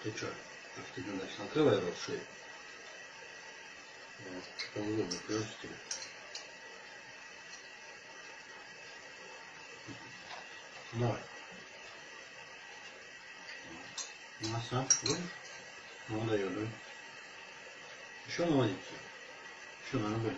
Ты что, активно значит, накрывай рот шею. Неудобно, прежде тебе. Давай. Масса, будешь? Ну, дает, да? Еще наводиться? Еще надо.